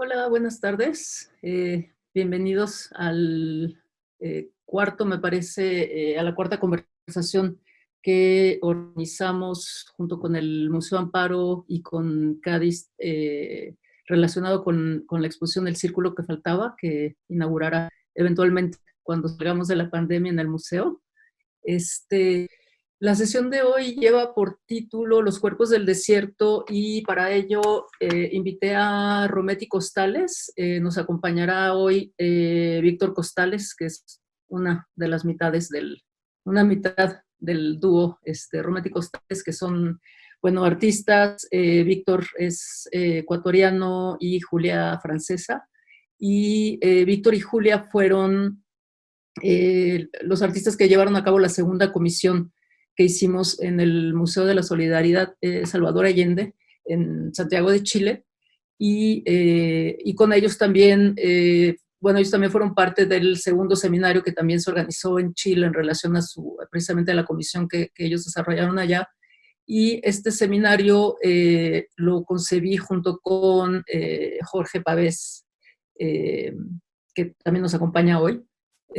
Hola, buenas tardes. Bienvenidos al cuarto, me parece, a la cuarta conversación que organizamos junto con el Museo Amparo y con Cádiz, relacionado con la exposición del Círculo que faltaba, que inaugurará eventualmente cuando salgamos de la pandemia en el museo. La sesión de hoy lleva por título Los cuerpos del desierto y para ello invité a Rometti Costales. Nos acompañará hoy Víctor Costales, que es una mitad del dúo Rometti Costales, que son, bueno, artistas. Víctor es ecuatoriano y Julia francesa. Y Víctor y Julia fueron los artistas que llevaron a cabo la segunda comisión que hicimos en el Museo de la Solidaridad Salvador Allende en Santiago de Chile, y con ellos también, bueno, ellos también fueron parte del segundo seminario que también se organizó en Chile en relación a precisamente a la comisión que ellos desarrollaron allá. Y este seminario lo concebí junto con Jorge Pavés, eh, que también nos acompaña hoy.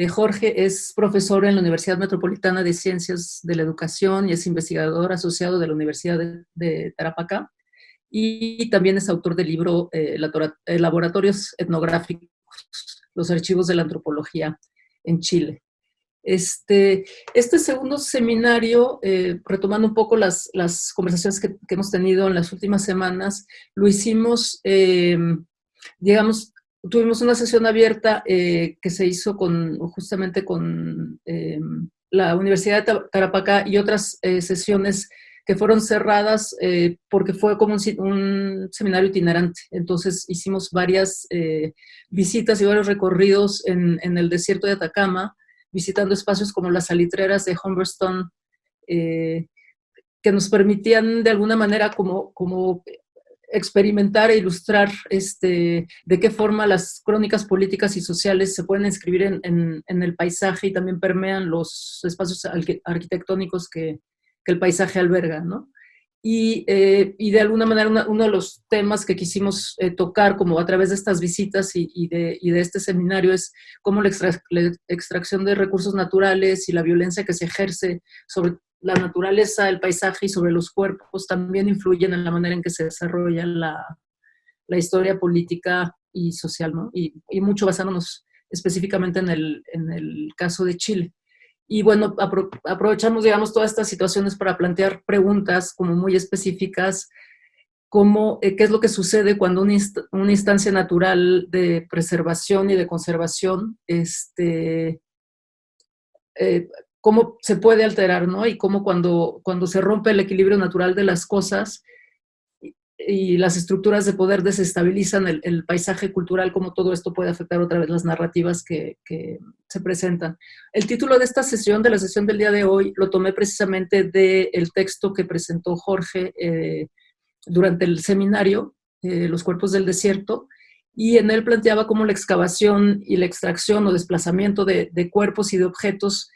Jorge es profesor en la Universidad Metropolitana de Ciencias de la Educación y es investigador asociado de la Universidad de Tarapacá, y también es autor del libro Laboratorios Etnográficos, los archivos de la antropología en Chile. Este segundo seminario, retomando un poco las conversaciones que hemos tenido en las últimas semanas, lo hicimos, digamos, tuvimos una sesión abierta que se hizo justamente con la Universidad de Tarapacá, y otras sesiones que fueron cerradas porque fue como un seminario itinerante. Entonces hicimos varias visitas y varios recorridos en el desierto de Atacama, visitando espacios como las salitreras de Humberstone, que nos permitían de alguna manera como experimentar e ilustrar de qué forma las crónicas políticas y sociales se pueden inscribir en el paisaje y también permean los espacios arquitectónicos que el paisaje alberga, ¿no? Y de alguna manera uno de los temas que quisimos tocar como a través de estas visitas y de este seminario es cómo la extracción de recursos naturales y la violencia que se ejerce sobre la naturaleza, el paisaje y sobre los cuerpos también influyen en la manera en que se desarrolla la historia política y social, ¿no? Y mucho basándonos específicamente en el caso de Chile. Y bueno, aprovechamos, digamos, todas estas situaciones para plantear preguntas como muy específicas, como qué es lo que sucede cuando una instancia natural de preservación y de conservación, eh, cómo se puede alterar, ¿no? Y cómo cuando se rompe el equilibrio natural de las cosas y las estructuras de poder desestabilizan el paisaje cultural, cómo todo esto puede afectar otra vez las narrativas que se presentan. El título de esta sesión, de la sesión del día de hoy, lo tomé precisamente del texto que presentó Jorge durante el seminario, Los cuerpos del desierto, y en él planteaba cómo la excavación y la extracción o desplazamiento de cuerpos y de objetos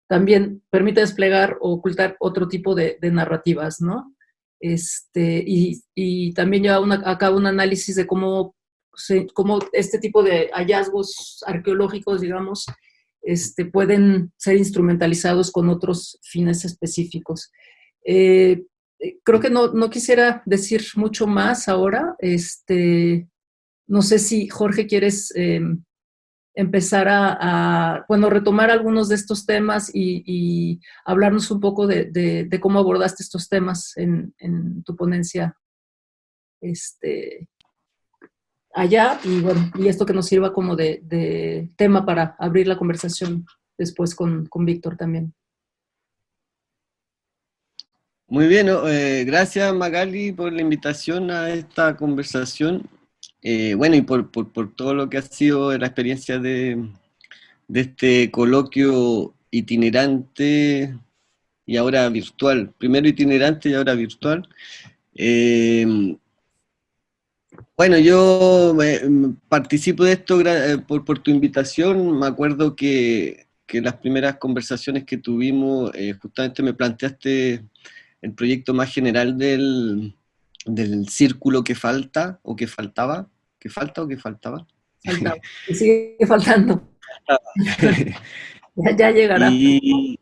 también permite desplegar o ocultar otro tipo de narrativas, ¿no? Y también lleva a cabo un análisis de cómo este tipo de hallazgos arqueológicos, digamos, pueden ser instrumentalizados con otros fines específicos. Creo que no quisiera decir mucho más ahora. No sé si, Jorge, quieres empezar bueno, retomar algunos de estos temas y hablarnos un poco de cómo abordaste estos temas en tu ponencia allá, y bueno, y esto que nos sirva como de tema para abrir la conversación después con Víctor también. Muy bien, ¿no? Gracias Magali por la invitación a esta conversación. Bueno, y por todo lo que ha sido la experiencia de este coloquio itinerante y ahora virtual. Primero itinerante y ahora virtual. Bueno, yo participo de esto por tu invitación. Me acuerdo que las primeras conversaciones que tuvimos, justamente me planteaste el proyecto más general del círculo que falta o que faltaba. ¿Qué falta o qué faltaba? Faltaba. Y sigue faltando. Ya llegará. Y,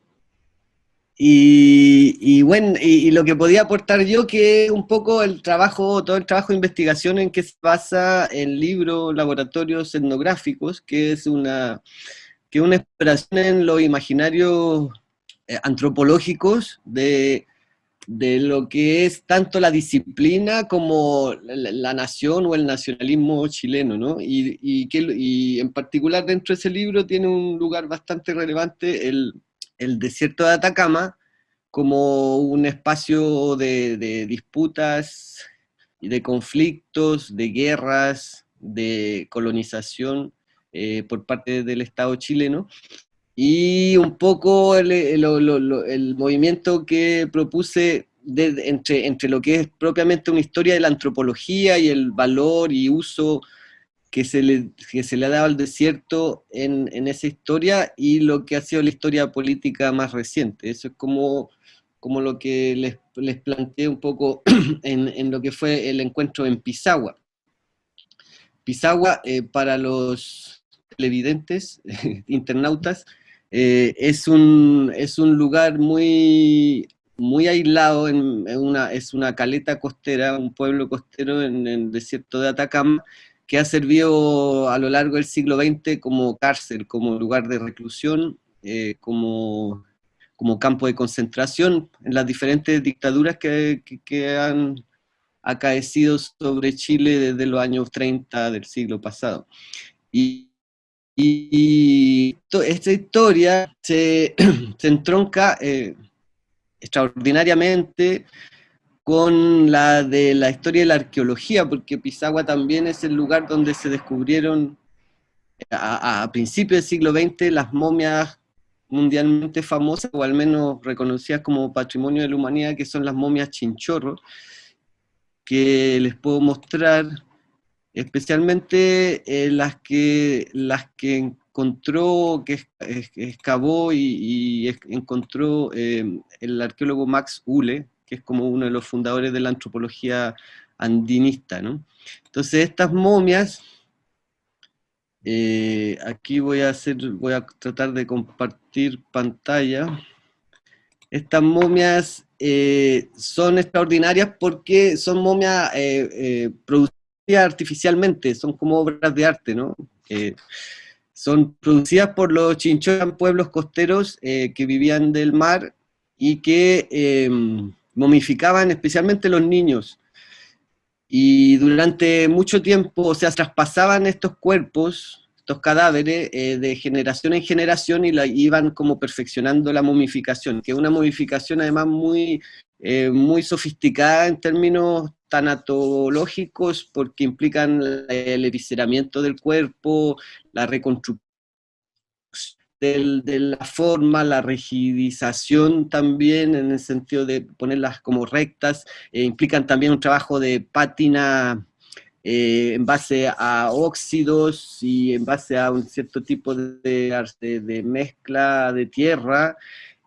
y bueno, y lo que podía aportar yo, que un poco el trabajo, todo el trabajo de investigación en que se basa en libros, laboratorios etnográficos, que es una exploración en los imaginarios antropológicos de lo que es tanto la disciplina como la nación o el nacionalismo chileno, ¿no? Y en particular dentro de ese libro tiene un lugar bastante relevante el desierto de Atacama como un espacio de disputas y de conflictos, de guerras, de colonización por parte del Estado chileno, y un poco el movimiento que propuse entre lo que es propiamente una historia de la antropología y el valor y uso que se le ha dado al desierto en esa historia y lo que ha sido la historia política más reciente. Eso es como lo que les planteé un poco en lo que fue el encuentro en Pisagua. Pisagua, para los televidentes, internautas, es un lugar muy aislado, es una caleta costera, un pueblo costero en el desierto de Atacama, que ha servido a lo largo del siglo XX como cárcel, como lugar de reclusión, como campo de concentración en las diferentes dictaduras que han acaecido sobre Chile desde los años 30 del siglo pasado. Y, esta historia se entronca extraordinariamente con la de la historia de la arqueología, porque Pisagua también es el lugar donde se descubrieron a principios del siglo XX las momias mundialmente famosas, o al menos reconocidas como patrimonio de la humanidad, que son las momias Chinchorro, que les puedo mostrar, especialmente las que encontró, que excavó y encontró el arqueólogo Max Uhle, que es como uno de los fundadores de la antropología andinista, ¿no? Entonces estas momias, aquí voy a tratar de compartir pantalla. Estas momias son extraordinarias porque son momias producidas artificialmente, son como obras de arte, ¿no? Son producidas por los Chinchorro, pueblos costeros que vivían del mar y que momificaban especialmente los niños. Y durante mucho tiempo, o sea, traspasaban estos cuerpos, estos cadáveres, de generación en generación y iban como perfeccionando la momificación, que es una momificación además muy sofisticada en términos tanatológicos, porque implican el evisceramiento del cuerpo, la reconstrucción de la forma, la rigidización también, en el sentido de ponerlas como rectas, implican también un trabajo de pátina en base a óxidos y en base a un cierto tipo de mezcla de tierra,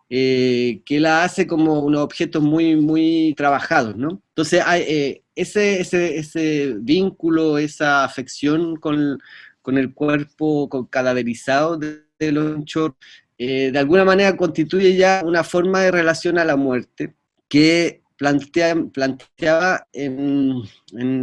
que la hace como unos objetos muy trabajados, ¿no? Entonces, hay, ese vínculo, esa afección con el cuerpo con cadaverizado de los Chinchorro, de alguna manera constituye ya una forma de relación a la muerte que planteaba en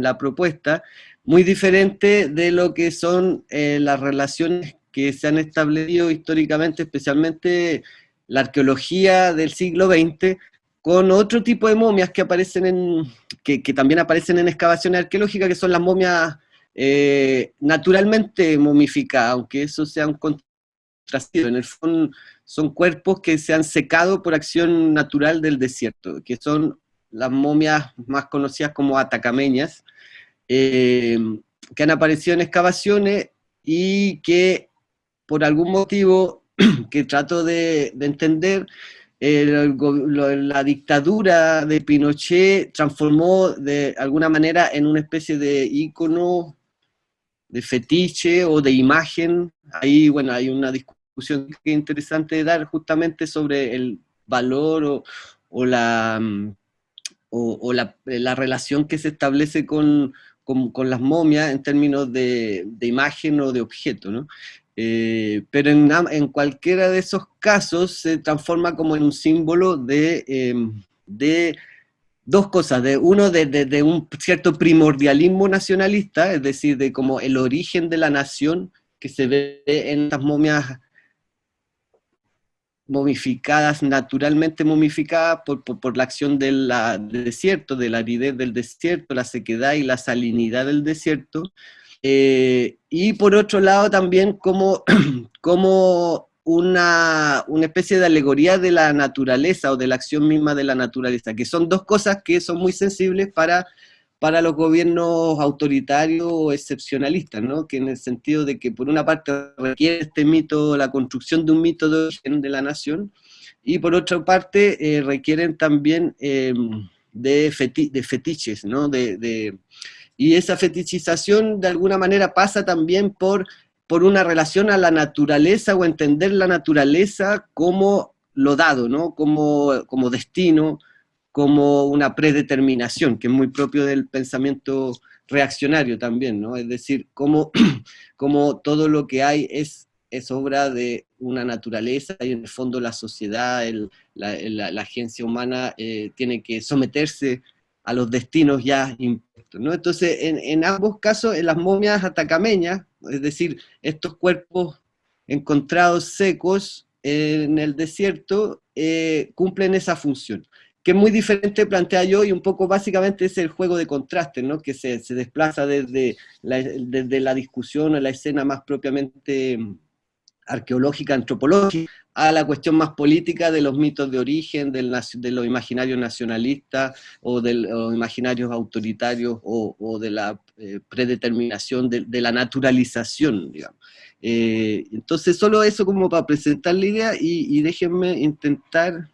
la propuesta, muy diferente de lo que son las relaciones que se han establecido históricamente, especialmente la arqueología del siglo XX, con otro tipo de momias que también aparecen en excavaciones arqueológicas, que son las momias naturalmente momificadas, aunque eso sea un contrasentido. En el fondo son cuerpos que se han secado por acción natural del desierto, que son las momias más conocidas como atacameñas, eh, que han aparecido en excavaciones y que por algún motivo que trato de entender, la dictadura de Pinochet transformó de alguna manera en una especie de ícono, de fetiche o de imagen. Ahí, bueno, hay una discusión que es interesante de dar justamente sobre el valor o la relación que se establece con las momias en términos de imagen o de objeto, ¿no? Pero en cualquiera de esos casos se transforma como en un símbolo de dos cosas, de un cierto primordialismo nacionalista, es decir, de como el origen de la nación que se ve en estas momias momificadas, naturalmente momificadas por la acción del desierto, de la aridez del desierto, la sequedad y la salinidad del desierto. Y por otro lado también como, como una especie de alegoría de la naturaleza o de la acción misma de la naturaleza, que son dos cosas que son muy sensibles para los gobiernos autoritarios o excepcionalistas, ¿no? Que en el sentido de que por una parte requiere este mito, la construcción de un mito de origen de la nación, y por otra parte requieren también de fetiches, ¿no? Y esa fetichización de alguna manera pasa también por una relación a la naturaleza o entender la naturaleza como lo dado, ¿no? Como destino, como una predeterminación, que es muy propio del pensamiento reaccionario también, ¿no? Es decir, como todo lo que hay es obra de una naturaleza y en el fondo la sociedad, la agencia humana tiene que someterse a los destinos ya impuestos, ¿no? Entonces, en ambos casos, en las momias atacameñas, es decir, estos cuerpos encontrados secos en el desierto, cumplen esa función, que es muy diferente, plantea yo, y un poco básicamente es el juego de contrastes, ¿no? Que se desplaza desde la discusión a la escena más propiamente arqueológica, antropológica, a la cuestión más política de los mitos de origen, de los imaginarios nacionalistas o de los imaginarios autoritarios o de la predeterminación, de la naturalización, digamos. Entonces, solo eso como para presentar la idea y déjenme intentar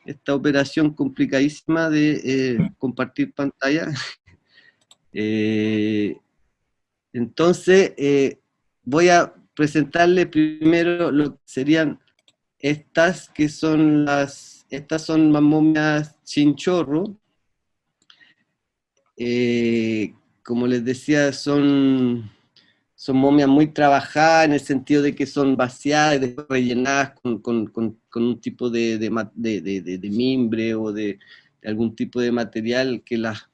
esta operación complicadísima de compartir pantalla. Entonces, voy a presentarle primero lo que serían estas son las momias chinchorro. Como les decía, son momias muy trabajadas en el sentido de que son vaciadas y después rellenadas con un tipo de mimbre o de algún tipo de material que las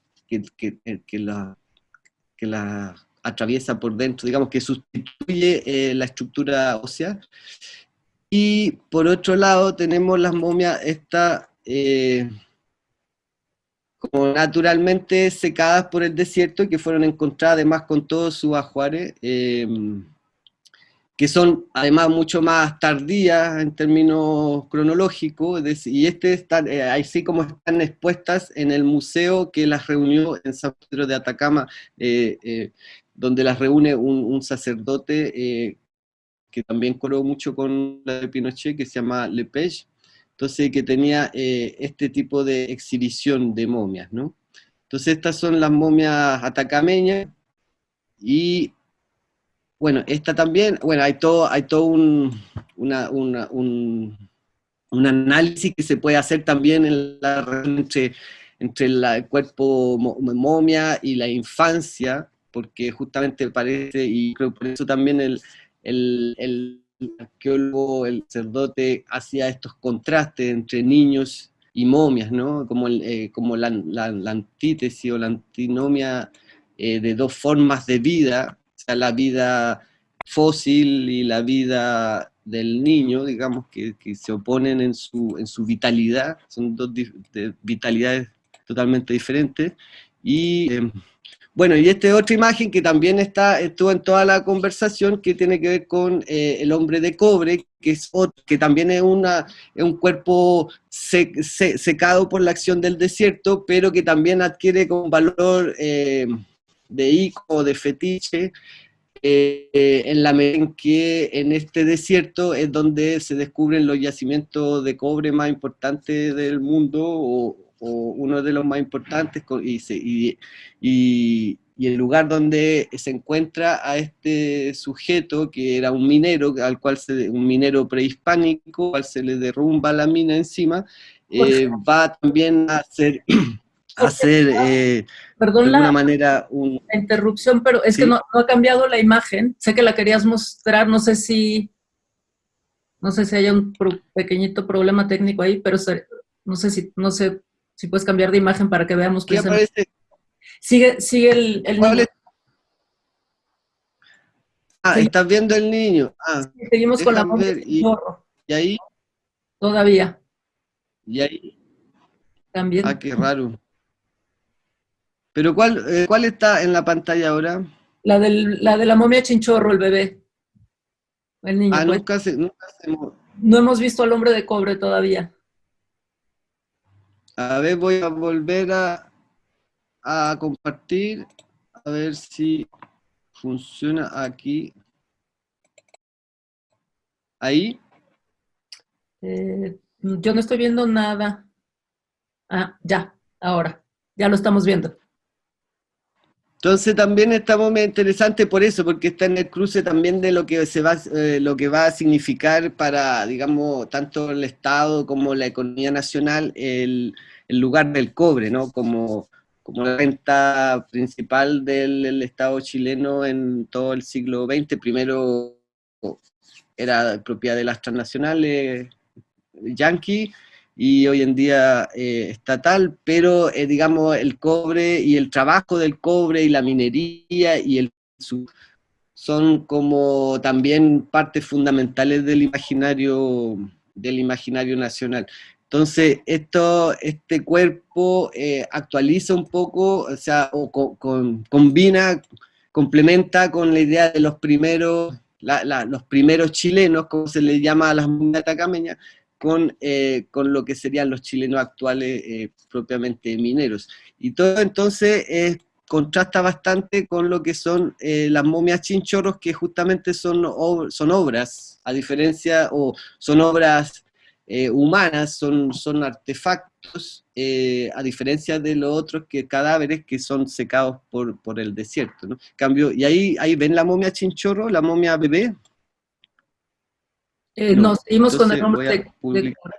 atraviesa por dentro, digamos que sustituye la estructura ósea. Y por otro lado tenemos las momias como naturalmente secadas por el desierto, que fueron encontradas además con todos sus ajuares, que son además mucho más tardías en términos cronológicos, y así como están expuestas en el museo que las reunió en San Pedro de Atacama, donde las reúne un sacerdote que también coló mucho con la de Pinochet, que se llama Lepage, entonces que tenía este tipo de exhibición de momias, ¿no? Entonces estas son las momias atacameñas, y bueno, esta también, bueno, hay todo un análisis que se puede hacer también en la relación entre el cuerpo momia y la infancia, porque justamente parece, y creo que por eso también el arqueólogo, el sacerdote, hacía estos contrastes entre niños y momias, ¿no? Como la antítesis o la antinomia de dos formas de vida, o sea, la vida fósil y la vida del niño, digamos, que se oponen en su vitalidad, son dos vitalidades totalmente diferentes. Y bueno, y esta otra imagen que también estuvo en toda la conversación, que tiene que ver con el hombre de cobre, que también es un cuerpo secado por la acción del desierto, pero que también adquiere con valor de icono, de fetiche, en la medida en que en este desierto es donde se descubren los yacimientos de cobre más importantes del mundo, o uno de los más importantes, y el lugar donde se encuentra a este sujeto, que era un minero, un minero prehispánico, al cual se le derrumba la mina encima, va también a ser hacer de Perdón alguna manera la interrupción, pero es que ¿sí? no ha cambiado la imagen. Sé que la querías mostrar, no sé si hay un pequeñito problema técnico ahí, pero no sé si puedes cambiar de imagen para que veamos ¿Qué precisamente. aparece? Sigue el ¿Cuál niño. es? Ah, Segui- estás viendo el niño. Ah, Seguimos con la déjame momia ver. sin chorro, Y ahí, todavía, y ahí. Ah, también. qué raro. Pero ¿cuál está en la pantalla ahora? La de la momia chinchorro, el bebé, el niño, Ah, pues. nunca se No hemos visto al hombre de cobre todavía. A ver, voy a volver a compartir. A ver si funciona aquí. Ahí. Yo no estoy viendo nada. Ah, ya, ahora. Ya lo estamos viendo. Entonces también estamos muy interesante por eso, porque está en el cruce también de lo que lo que va a significar para, digamos, tanto el Estado como la economía nacional, el lugar del cobre, ¿no? Como la renta principal del Estado chileno en todo el siglo XX. Primero era propiedad de las transnacionales yanqui y hoy en día estatal, pero digamos el cobre y el trabajo del cobre y la minería y son como también partes fundamentales del imaginario nacional. Entonces, este cuerpo actualiza un poco, o sea, combina, complementa con la idea de los primeros, los primeros chilenos, como se les llama a las momias atacameñas, con lo que serían los chilenos actuales propiamente mineros. Y todo entonces contrasta bastante con lo que son las momias chinchorros, que justamente son obras, a diferencia, o son obras humanas, son artefactos, a diferencia de los otros que cadáveres que son secados por el desierto, ¿no? Cambio, y ahí ven la momia chinchorro, la momia bebé. Nos No, seguimos con el entonces nombre voy a de publicar.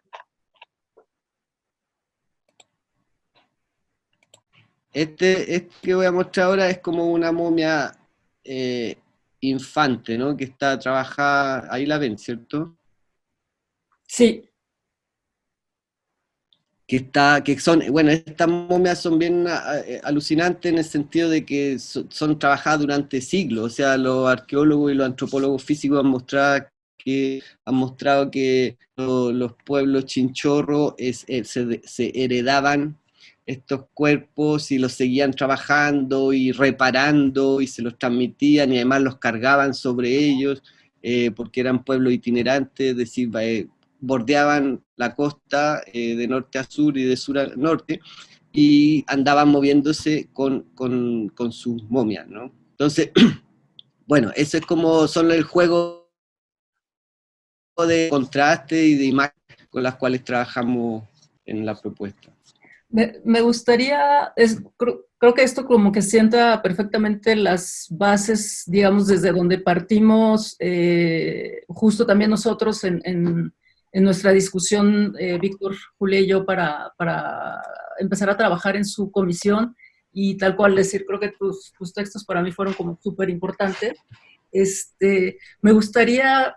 Este que voy a mostrar ahora es como una momia eh, infante, ¿no? Que está trabajada, ahí la ven, ¿cierto? Sí, Que son, bueno, estas momias son bien alucinantes en el sentido de que son trabajadas durante siglos, o sea, los arqueólogos y los antropólogos físicos han mostrado que los pueblos chinchorros se heredaban estos cuerpos y los seguían trabajando y reparando y se los transmitían y además los cargaban sobre ellos porque eran pueblos itinerantes, es decir, bordeaban la costa de norte a sur y de sur a norte y andaban moviéndose con sus momias, ¿no? Entonces, bueno, eso es como son el juego de contraste y de imagen con las cuales trabajamos en la propuesta. me gustaría, creo que esto como que sienta perfectamente las bases, digamos, desde donde partimos, justo también nosotros en nuestra discusión, Víctor, Julia y yo, para empezar a trabajar en su comisión y tal cual decir, creo que tus textos para mí fueron como súper importantes. Me gustaría,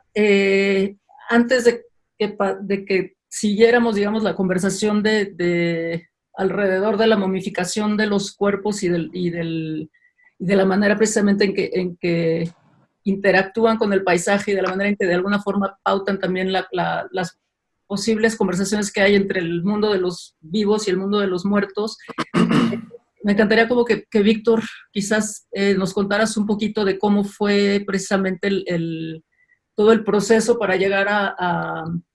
antes de que siguiéramos, digamos, la conversación alrededor de la momificación de los cuerpos y de la manera precisamente en que interactúan con el paisaje y de la manera en que de alguna forma pautan también las posibles conversaciones que hay entre el mundo de los vivos y el mundo de los muertos. Me encantaría como que Víctor quizás nos contaras un poquito de cómo fue precisamente todo el proceso para llegar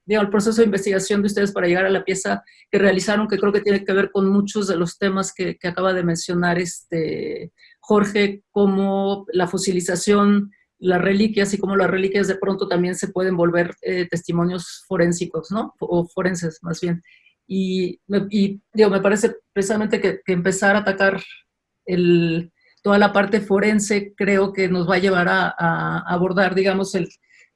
digamos, el proceso de investigación de ustedes para llegar a la pieza que realizaron, que creo que tiene que ver con muchos de los temas que acaba de mencionar Jorge, como la fosilización, las reliquias y cómo las reliquias de pronto también se pueden volver testimonios forensicos, ¿no? O forenses, más bien. Digo, me parece precisamente que empezar a atacar toda la parte forense creo que nos va a llevar a abordar, digamos, el,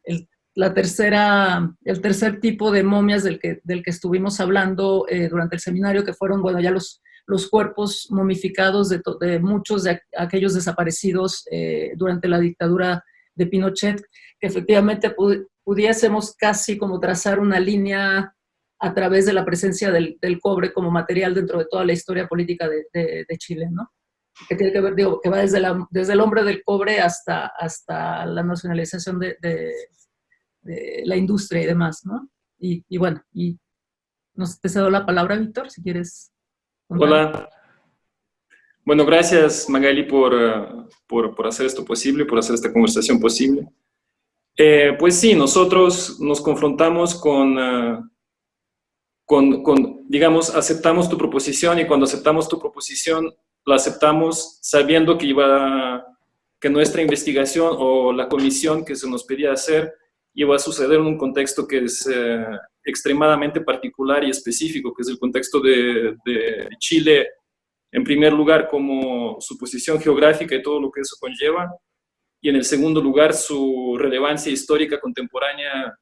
el tercer tipo de momias del que estuvimos hablando durante el seminario, que fueron, bueno, ya los cuerpos momificados de muchos de aquellos desaparecidos durante la dictadura de Pinochet, que efectivamente pudiésemos casi como trazar una línea a través de la presencia del cobre como material dentro de toda la historia política de Chile, ¿no? Que tiene que ver, digo, que va desde el hombre del cobre hasta la nacionalización de la industria y demás, ¿no? Y bueno, nos te cedo la palabra, Víctor, si quieres contar. Hola. Bueno, gracias Magali por hacer esto posible, por hacer esta conversación posible. Pues sí, nosotros nos confrontamos digamos, aceptamos tu proposición, y cuando aceptamos tu proposición, la aceptamos sabiendo que nuestra investigación o la comisión que se nos pedía hacer iba a suceder en un contexto que es extremadamente particular y específico, que es el contexto de Chile, en primer lugar como su posición geográfica y todo lo que eso conlleva, y en el segundo lugar su relevancia histórica contemporánea,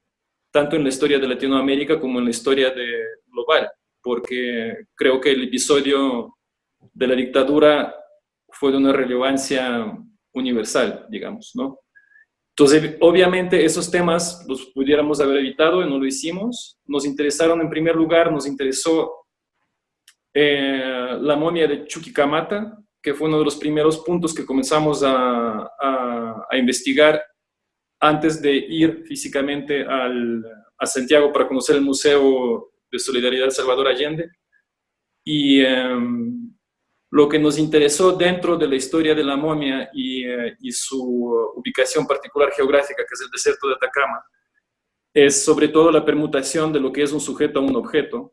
tanto en la historia de Latinoamérica como en la historia global, porque creo que el episodio de la dictadura fue de una relevancia universal, digamos, ¿no? Entonces, obviamente, esos temas los pudiéramos haber evitado y no lo hicimos. Nos interesaron, en primer lugar, nos interesó la momia de Chuquicamata, que fue uno de los primeros puntos que comenzamos a investigar antes de ir físicamente a Santiago para conocer el Museo de Solidaridad Salvador Allende. Y lo que nos interesó dentro de la historia de la momia y su ubicación particular geográfica, que es el desierto de Atacama, es sobre todo la permutación de lo que es un sujeto a un objeto,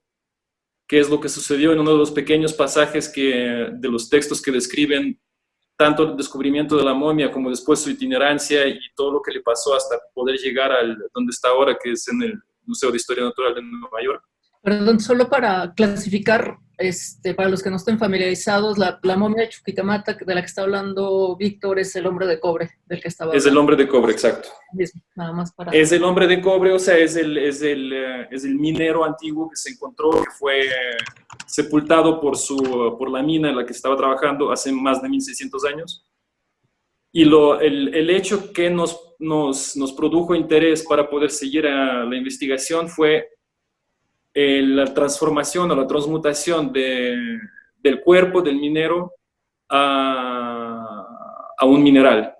que es lo que sucedió en uno de los pequeños pasajes de los textos que describen tanto el descubrimiento de la momia como después su itinerancia y todo lo que le pasó hasta poder llegar donde está ahora, que es en el Museo de Historia Natural de Nueva York. Perdón, solo para clasificar, para los que no estén familiarizados, la momia de Chuquicamata de la que está hablando Víctor es el hombre de cobre del que estaba hablando. Es el hombre de cobre, exacto. Nada más para... Es el hombre de cobre, o sea, es el minero antiguo que se encontró, que fue sepultado por la mina en la que estaba trabajando hace más de 1600 años. Y el hecho que nos produjo interés para poder seguir a la investigación fue la transformación o la transmutación del cuerpo del minero a un mineral.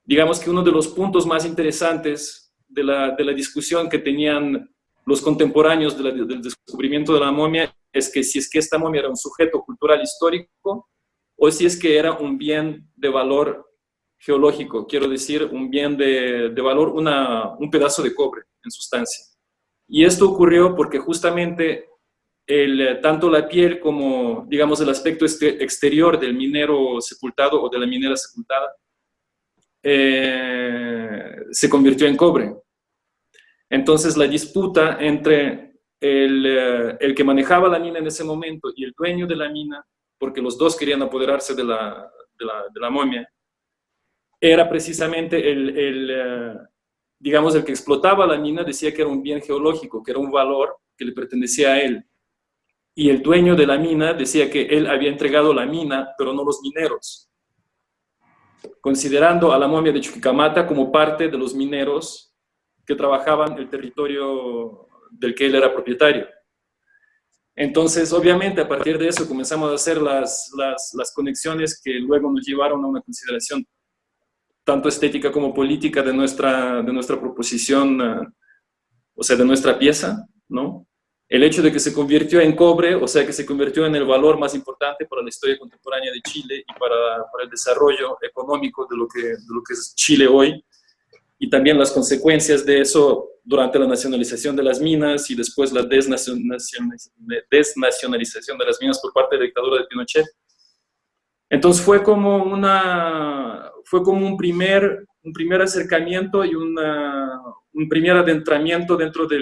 Digamos que uno de los puntos más interesantes de la discusión que tenían los contemporáneos del descubrimiento de la momia es que si es que esta momia era un sujeto cultural histórico o si es que era un bien de valor geológico, quiero decir, un bien de valor, un pedazo de cobre en sustancia. Y esto ocurrió porque justamente tanto la piel como, digamos, el aspecto exterior del minero sepultado o de la minera sepultada se convirtió en cobre. Entonces la disputa entre el que manejaba la mina en ese momento y el dueño de la mina, porque los dos querían apoderarse de la momia, era precisamente digamos, el que explotaba la mina decía que era un bien geológico, que era un valor que le pertenecía a él. Y el dueño de la mina decía que él había entregado la mina, pero no los mineros, considerando a la momia de Chuquicamata como parte de los mineros que trabajaban el territorio del que él era propietario. Entonces, obviamente, a partir de eso comenzamos a hacer las conexiones que luego nos llevaron a una consideración tanto estética como política de nuestra proposición, o sea, de nuestra pieza, ¿no? El hecho de que se convirtió en cobre, o sea, que se convirtió en el valor más importante para la historia contemporánea de Chile y para el desarrollo económico de lo que es Chile hoy, y también las consecuencias de eso durante la nacionalización de las minas y después la desnacionalización de las minas por parte de la dictadura de Pinochet. Entonces fue como un primer acercamiento y un primer adentramiento dentro de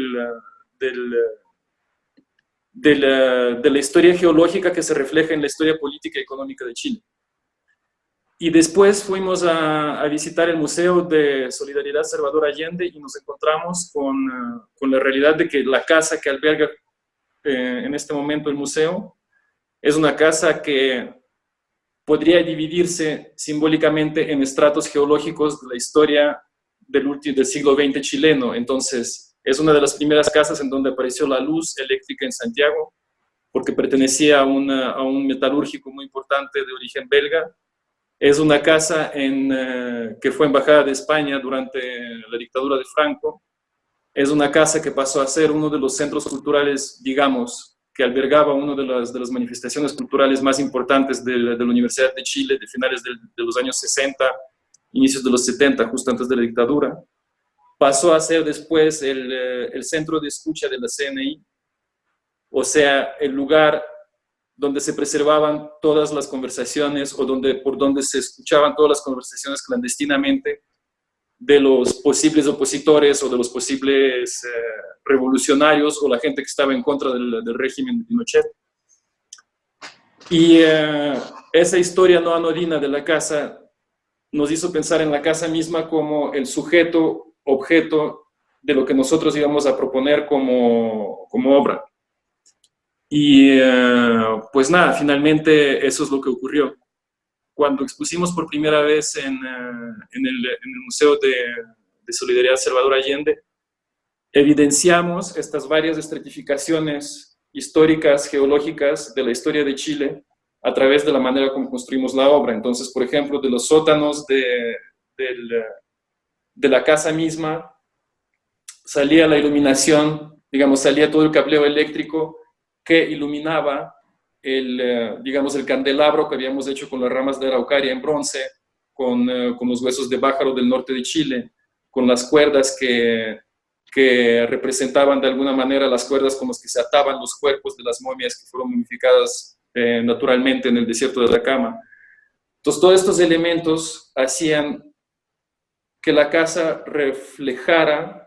la historia geológica que se refleja en la historia política y económica de Chile. Y después fuimos a visitar el Museo de Solidaridad Salvador Allende y nos encontramos con la realidad de que la casa que alberga en este momento el museo Es una casa que podría dividirse simbólicamente en estratos geológicos de la historia del siglo XX chileno. Entonces, es una de las primeras casas en donde apareció la luz eléctrica en Santiago, porque pertenecía a un metalúrgico muy importante de origen belga. Es una casa que fue embajada de España durante la dictadura de Franco. Es una casa que pasó a ser uno de los centros culturales, digamos, que albergaba una de las manifestaciones culturales más importantes de la Universidad de Chile de finales de los años 60, inicios de los 70, justo antes de la dictadura. Pasó a ser después el centro de escucha de la CNI, o sea, el lugar donde se preservaban todas las conversaciones o por donde se escuchaban todas las conversaciones clandestinamente de los posibles opositores o de los posibles revolucionarios o la gente que estaba en contra del régimen de Pinochet. Y esa historia no anodina de la casa nos hizo pensar en la casa misma como el sujeto, objeto de lo que nosotros íbamos a proponer como obra. Y pues nada, finalmente eso es lo que ocurrió. Cuando expusimos por primera vez en el Museo de Solidaridad Salvador Allende, evidenciamos estas varias estratificaciones históricas, geológicas de la historia de Chile a través de la manera como construimos la obra. Entonces, por ejemplo, de los sótanos de la casa misma, salía la iluminación, digamos, salía todo el cableo eléctrico que iluminaba digamos, el candelabro que habíamos hecho con las ramas de araucaria en bronce, con los huesos de pájaro del norte de Chile, con las cuerdas que representaban de alguna manera las cuerdas con las que se ataban los cuerpos de las momias que fueron momificadas naturalmente en el desierto de Atacama. Entonces, todos estos elementos hacían que la casa reflejara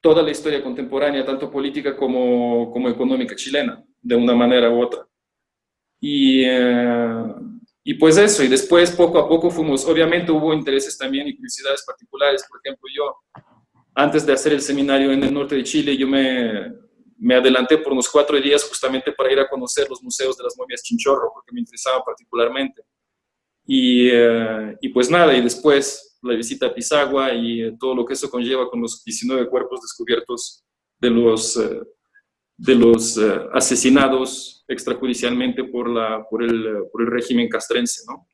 toda la historia contemporánea, tanto política como económica chilena, de una manera u otra. Y pues eso, y después poco a poco obviamente hubo intereses también y curiosidades particulares. Por ejemplo, yo, antes de hacer el seminario en el norte de Chile, yo me adelanté por unos 4 días justamente para ir a conocer los museos de las momias Chinchorro, porque me interesaban particularmente. Y pues nada, y después la visita a Pisagua y todo lo que eso conlleva con los 19 cuerpos descubiertos de los asesinados extrajudicialmente por el régimen castrense, ¿no?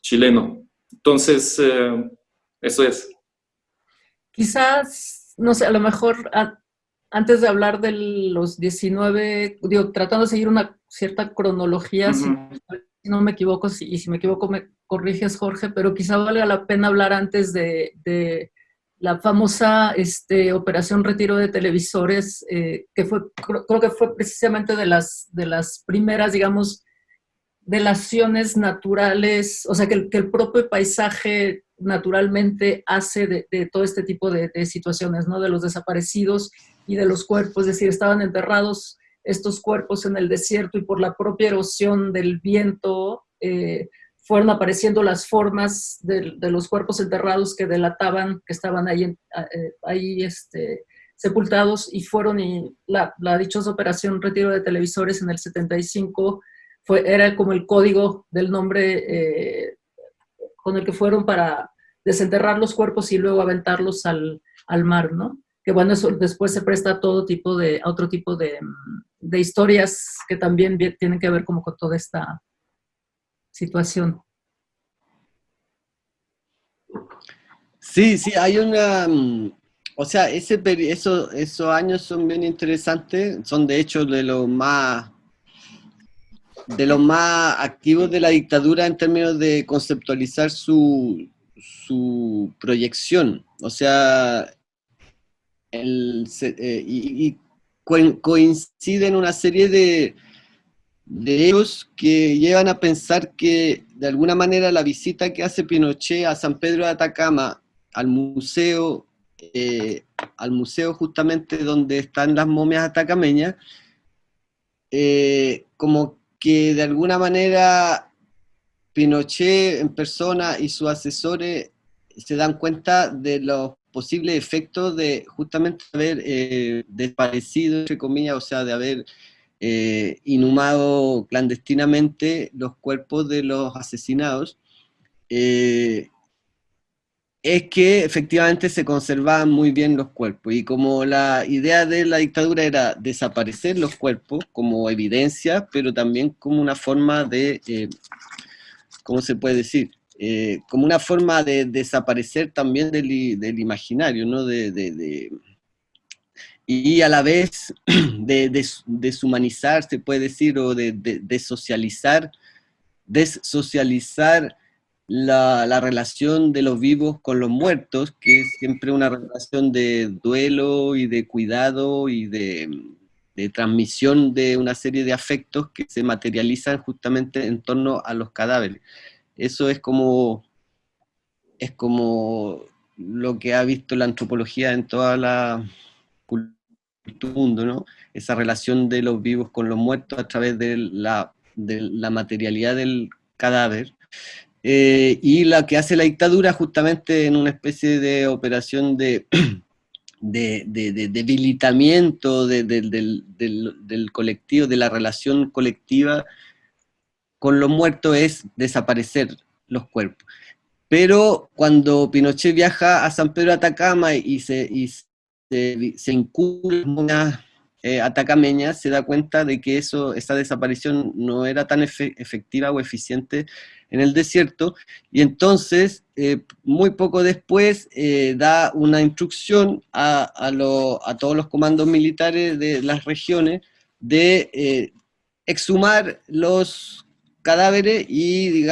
Chileno. Entonces, eso es. Quizás, no sé, a lo mejor antes de hablar de los 19, digo, tratando de seguir una cierta cronología, si no me equivoco, y si me equivoco me corriges, Jorge, pero quizá valga la pena hablar antes de la famosa operación retiro de televisores, que creo que fue precisamente de las primeras, digamos, delaciones naturales, o sea, que el propio paisaje naturalmente hace de todo este tipo de situaciones, ¿no? De los desaparecidos y de los cuerpos, es decir, estaban enterrados estos cuerpos en el desierto y por la propia erosión del viento fueron apareciendo las formas de los cuerpos enterrados que delataban que estaban ahí sepultados, y la dichosa operación retiro de televisores en el 75 era como el código del nombre con el que fueron para desenterrar los cuerpos y luego aventarlos al mar, ¿no? Que bueno, eso después se presta a otro tipo de historias que también tienen que ver como con toda esta situación. Sí, hay una... O sea, esos años son bien interesantes, son de hecho de los más activos de la dictadura en términos de conceptualizar su proyección. O sea, coinciden una serie de hechos que llevan a pensar que de alguna manera la visita que hace Pinochet a San Pedro de Atacama, al museo justamente donde están las momias atacameñas, como que de alguna manera Pinochet en persona y sus asesores se dan cuenta de los posibles efectos de justamente haber desaparecido, entre comillas, o sea, de haber inhumado clandestinamente los cuerpos de los asesinados, es que efectivamente se conservaban muy bien los cuerpos, y como la idea de la dictadura era desaparecer los cuerpos como evidencia, pero también como una forma de, ¿cómo se puede decir? Como una forma de desaparecer también del imaginario, ¿no? Y a la vez de deshumanizar, se puede decir, o de desocializar la relación de los vivos con los muertos, que es siempre una relación de duelo y de cuidado y de transmisión de una serie de afectos que se materializan justamente en torno a los cadáveres. Eso es como lo que ha visto la antropología en toda la cultura del mundo, ¿no? Esa relación de los vivos con los muertos a través de la materialidad del cadáver. Y la que hace la dictadura justamente en una especie de operación de debilitamiento del colectivo, de la relación colectiva con los muertos, es desaparecer los cuerpos. Pero cuando Pinochet viaja a San Pedro de Atacama y se incurre en una atacameña, se da cuenta de que esa desaparición no era tan efectiva o eficiente en el desierto, y entonces, muy poco después, da una instrucción a todos los comandos militares de las regiones de exhumar los cadáveres y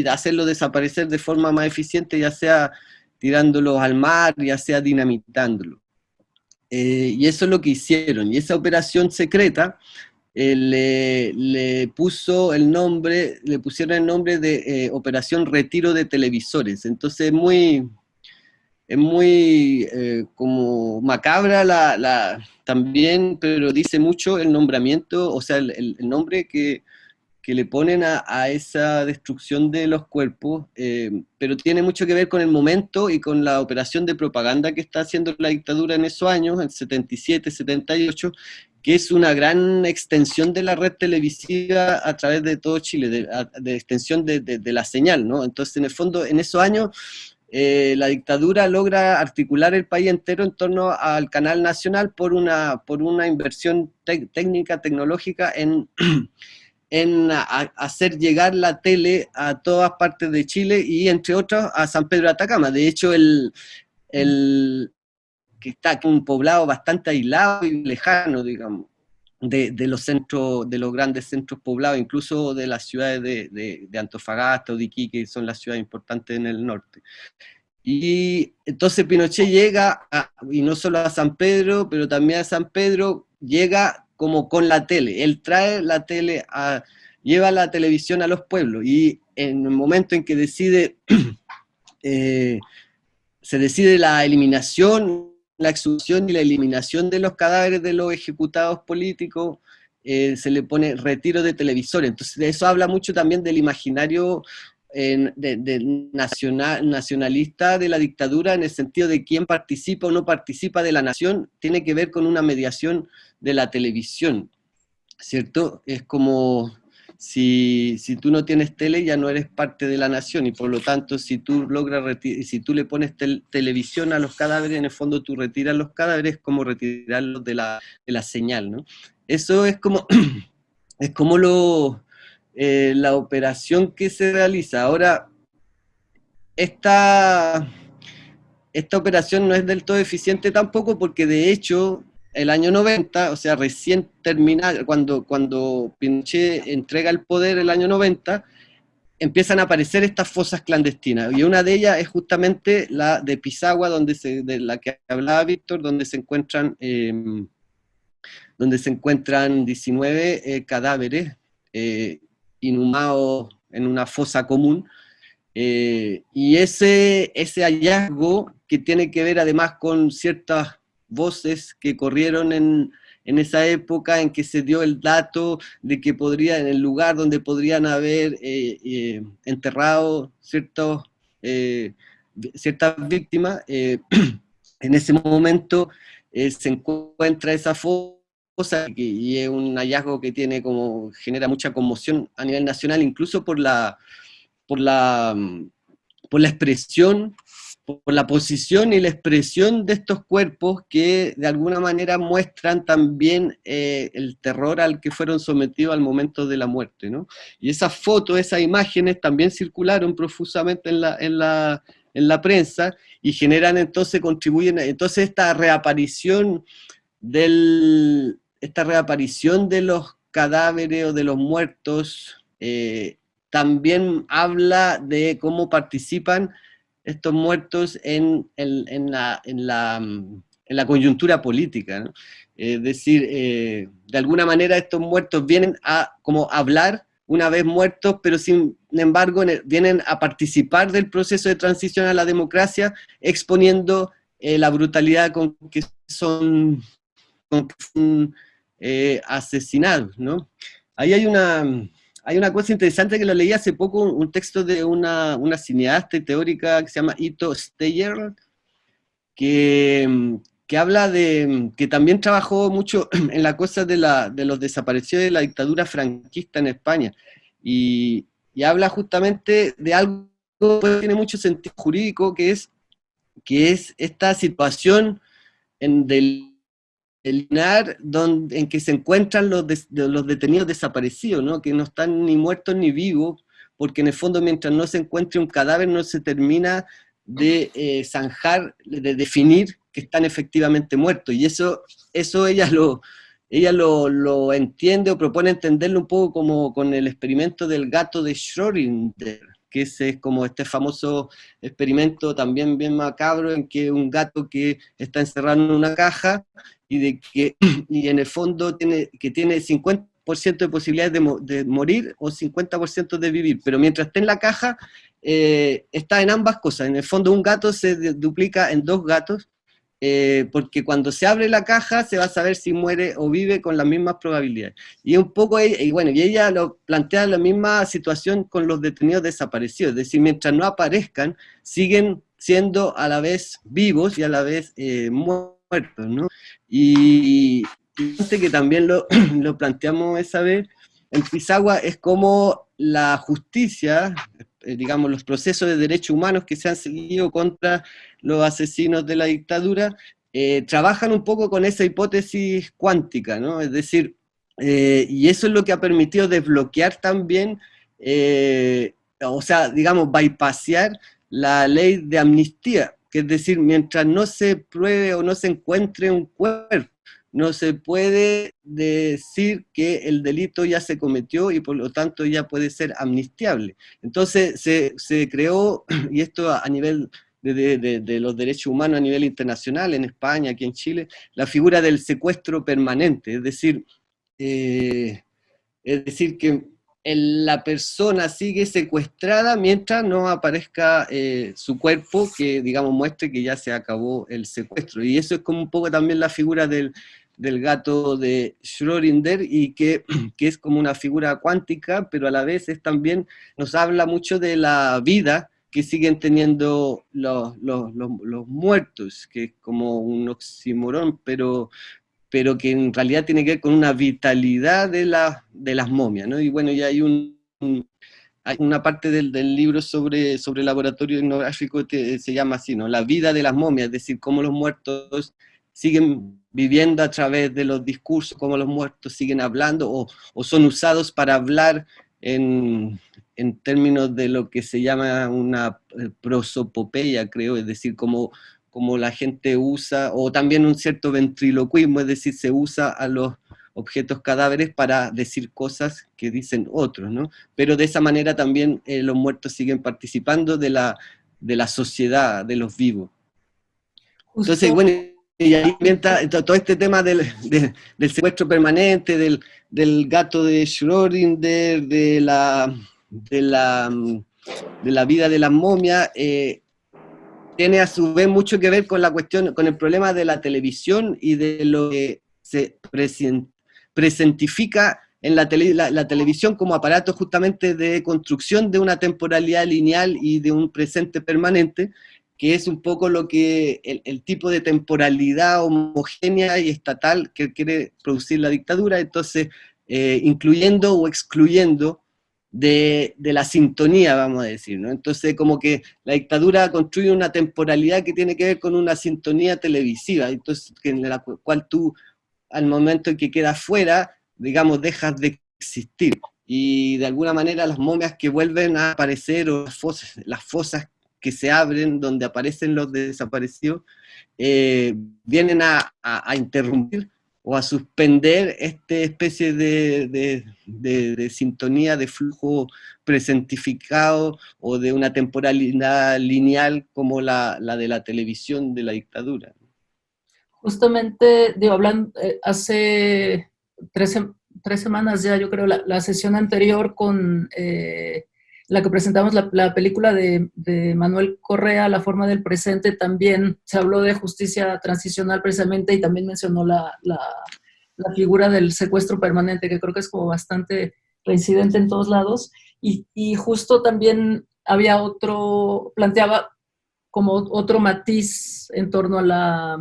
hacerlos desaparecer de forma más eficiente, ya sea tirándolos al mar, ya sea dinamitándolos. Y eso es lo que hicieron, y esa operación secreta le pusieron el nombre de Operación Retiro de Televisores. Entonces es muy como macabra también, pero dice mucho el nombramiento, o sea, el nombre que le ponen a esa destrucción de los cuerpos, pero tiene mucho que ver con el momento y con la operación de propaganda que está haciendo la dictadura en esos años, en 77, 78, que es una gran extensión de la red televisiva a través de todo Chile, de extensión de la señal, ¿no? Entonces, en el fondo, en esos años, la dictadura logra articular el país entero en torno al canal nacional por una inversión técnica, tecnológica en hacer llegar la tele a todas partes de Chile y, entre otros, a San Pedro de Atacama. De hecho, que está un poblado bastante aislado y lejano, digamos, de los centros, de los grandes centros poblados, incluso de las ciudades de Antofagasta o de Iquique, que son las ciudades importantes en el norte. Y entonces Pinochet llega, y no solo a San Pedro, pero también a San Pedro, llega como con la tele. Él trae la tele, lleva la televisión a los pueblos, y en el momento en que se decide la eliminación, la exhumación y la eliminación de los cadáveres de los ejecutados políticos, se le pone retiro de televisores. Entonces, de eso habla mucho también del imaginario nacionalista de la dictadura, en el sentido de quién participa o no participa de la nación, tiene que ver con una mediación de la televisión, ¿cierto? Es como si tú no tienes tele, ya no eres parte de la nación, y por lo tanto, si tú le pones televisión a los cadáveres, en el fondo tú retiras los cadáveres, como retirarlos de la señal, ¿no? Eso es como, es como la operación que se realiza. Ahora, esta operación no es del todo eficiente tampoco, porque de hecho el año 90, o sea, recién terminado, cuando Pinochet entrega el poder el año 90, empiezan a aparecer estas fosas clandestinas, y una de ellas es justamente la de Pisagua, de la que hablaba Víctor, donde se encuentran 19 cadáveres inhumados en una fosa común. Y ese hallazgo, que tiene que ver además con ciertas voces que corrieron en esa época en que se dio el dato de que en el lugar donde podrían haber enterrado ciertas víctimas, en ese momento se encuentra esa fosa y es un hallazgo que genera mucha conmoción a nivel nacional, incluso por la expresión, por la posición y la expresión de estos cuerpos que de alguna manera muestran también el terror al que fueron sometidos al momento de la muerte, ¿no? Y esas fotos, esas imágenes también circularon profusamente en la prensa y generan entonces, contribuyen, entonces esta reaparición de los cadáveres o de los muertos también habla de cómo participan estos muertos en la coyuntura política, ¿no? Es decir, de alguna manera estos muertos vienen a como hablar una vez muertos, pero sin embargo vienen a participar del proceso de transición a la democracia, exponiendo la brutalidad con que son asesinados, ¿no? Ahí hay una cosa interesante que lo leí hace poco, un texto de una cineasta y teórica que se llama Ito Steyer, que habla que también trabajó mucho en la cosa de los desaparecidos de la dictadura franquista en España, y habla justamente de algo que tiene mucho sentido jurídico, que es esta situación del lugar en que se encuentran los detenidos desaparecidos, ¿no? Que no están ni muertos ni vivos, porque en el fondo mientras no se encuentre un cadáver no se termina de zanjar, de definir que están efectivamente muertos, y eso ella lo entiende o propone entenderlo un poco como con el experimento del gato de Schrödinger, que ese es como este famoso experimento también bien macabro, en que un gato que está encerrado en una caja y en el fondo tiene 50% de posibilidades de morir o 50% de vivir, pero mientras esté en la caja está en ambas cosas. En el fondo un gato se duplica en 2 gatos, porque cuando se abre la caja se va a saber si muere o vive con las mismas probabilidades. Y un poco, y ella lo plantea la misma situación con los detenidos desaparecidos, es decir, mientras no aparezcan, siguen siendo a la vez vivos y a la vez muertos, ¿no? Y que también lo planteamos esa vez, en Pisagua es como la justicia, digamos, los procesos de derechos humanos que se han seguido contra los asesinos de la dictadura, trabajan un poco con esa hipótesis cuántica, ¿no? Es decir, y eso es lo que ha permitido desbloquear también, o sea, digamos, bypassear la ley de amnistía, que es decir, mientras no se pruebe o no se encuentre un cuerpo, no se puede decir que el delito ya se cometió y por lo tanto ya puede ser amnistiable. Entonces se creó, y esto a nivel de los derechos humanos a nivel internacional, en España, aquí en Chile, la figura del secuestro permanente, es decir que la persona sigue secuestrada mientras no aparezca su cuerpo que, digamos, muestre que ya se acabó el secuestro. Y eso es como un poco también la figura del gato de Schrödinger, y que es como una figura cuántica, pero a la vez también nos habla mucho de la vida que siguen teniendo los muertos, que es como un oxímoron, pero que en realidad tiene que ver con una vitalidad de las momias, ¿no? Y bueno, ya hay una parte del libro sobre laboratorio etnográfico que se llama así, ¿no? La vida de las momias, es decir, cómo los muertos siguen viviendo a través de los discursos, cómo los muertos siguen hablando o son usados para hablar en términos de lo que se llama una prosopopeya, creo, es decir, como la gente usa, o también un cierto ventriloquismo, es decir, se usa a los objetos cadáveres para decir cosas que dicen otros, ¿no? Pero de esa manera también los muertos siguen participando de la sociedad, de los vivos. Entonces, bueno, y ahí inventa todo este tema del secuestro permanente, del gato de Schrödinger, de la vida de las momias, tiene a su vez mucho que ver con la cuestión, con el problema de la televisión y de lo que se presentifica en la televisión como aparato justamente de construcción de una temporalidad lineal y de un presente permanente, que es un poco lo que el tipo de temporalidad homogénea y estatal que quiere producir la dictadura, entonces incluyendo o excluyendo de la sintonía, vamos a decir, ¿no? Entonces como que la dictadura construye una temporalidad que tiene que ver con una sintonía televisiva, entonces en la cual tú al momento en que quedas fuera, digamos, dejas de existir, y de alguna manera las momias que vuelven a aparecer, o las fosas que se abren donde aparecen los desaparecidos, vienen a interrumpir o a suspender esta especie de sintonía, de flujo presentificado o de una temporalidad lineal como la de la televisión de la dictadura. Justamente, digo, hablando, hace 3 semanas ya, yo creo, la sesión anterior con la que presentamos la película de Manuel Correa, La forma del presente, también se habló de justicia transicional precisamente, y también mencionó la figura del secuestro permanente, que creo que es como bastante reincidente en todos lados, y justo también había planteaba como otro matiz en torno a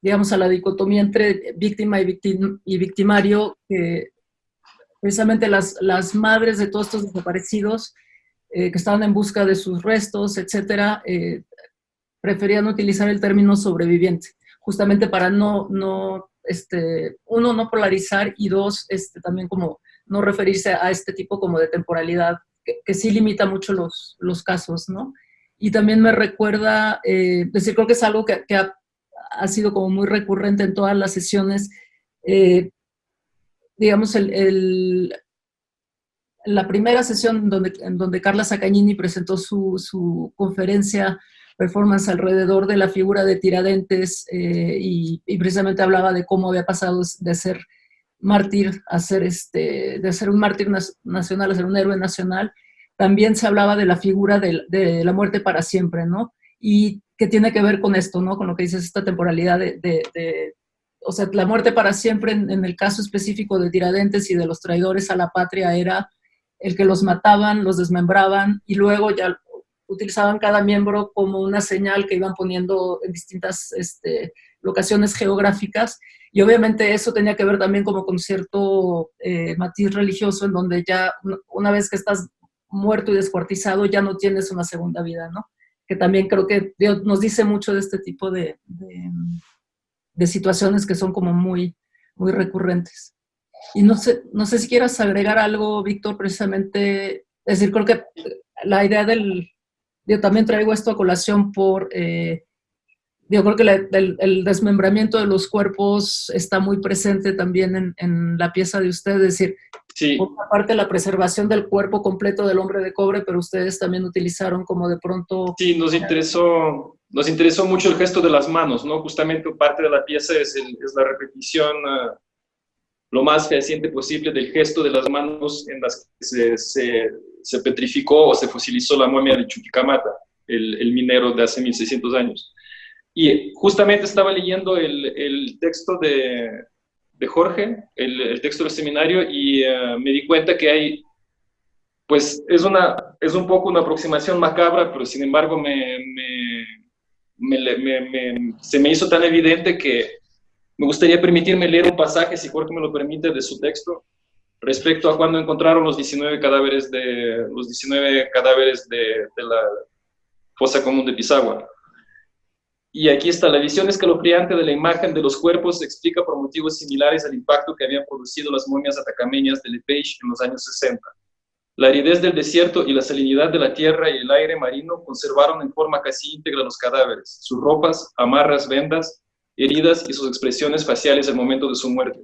digamos, a la dicotomía entre víctima y victimario, que precisamente las madres de todos estos desaparecidos que estaban en busca de sus restos, etcétera, preferían utilizar el término sobreviviente, justamente para uno, no polarizar, y dos, también como no referirse a este tipo como de temporalidad, que sí limita mucho los casos, ¿no? Y también me recuerda, decir, creo que es algo que ha sido como muy recurrente en todas las sesiones, digamos, la primera sesión en donde Carla Saccagnini presentó su conferencia, performance alrededor de la figura de Tiradentes, y precisamente hablaba de cómo había pasado de ser mártir de ser un mártir nacional a ser un héroe nacional. También se hablaba de la figura de la muerte para siempre, ¿no? Y que tiene que ver con esto, ¿no? Con lo que dices, esta temporalidad o sea, la muerte para siempre en el caso específico de Tiradentes y de los traidores a la patria era el que los mataban, los desmembraban, y luego ya utilizaban cada miembro como una señal que iban poniendo en distintas locaciones geográficas, y obviamente eso tenía que ver también como con cierto matiz religioso, en donde ya una vez que estás muerto y descuartizado ya no tienes una segunda vida, ¿no? Que también creo que Dios nos dice mucho de este tipo de situaciones que son como muy, muy recurrentes. Y no sé si quieras agregar algo, Víctor, precisamente, es decir, creo que la idea yo también traigo esto a colación yo creo que el desmembramiento de los cuerpos está muy presente también en la pieza de ustedes, es decir, sí, por una parte la preservación del cuerpo completo del hombre de cobre, pero ustedes también utilizaron como de pronto... Sí, nos interesó mucho el gesto de las manos, ¿no? Justamente parte de la pieza es la repetición lo más fehaciente posible del gesto de las manos en las que se petrificó o se fosilizó la momia de Chuquicamata, el minero de hace 1600 años. Y justamente estaba leyendo el texto de Jorge, el texto del seminario, y me di cuenta que hay, pues es un poco una aproximación macabra, pero sin embargo se me hizo tan evidente que me gustaría permitirme leer un pasaje, si Jorge me lo permite, de su texto, respecto a cuando encontraron los 19 cadáveres de la fosa común de Pisagua. Y aquí está: la visión escalofriante de la imagen de los cuerpos se explica por motivos similares al impacto que habían producido las momias atacameñas de Lepage en los años 60. La aridez del desierto y la salinidad de la tierra y el aire marino conservaron en forma casi íntegra los cadáveres, sus ropas, amarras, vendas, heridas y sus expresiones faciales al momento de su muerte.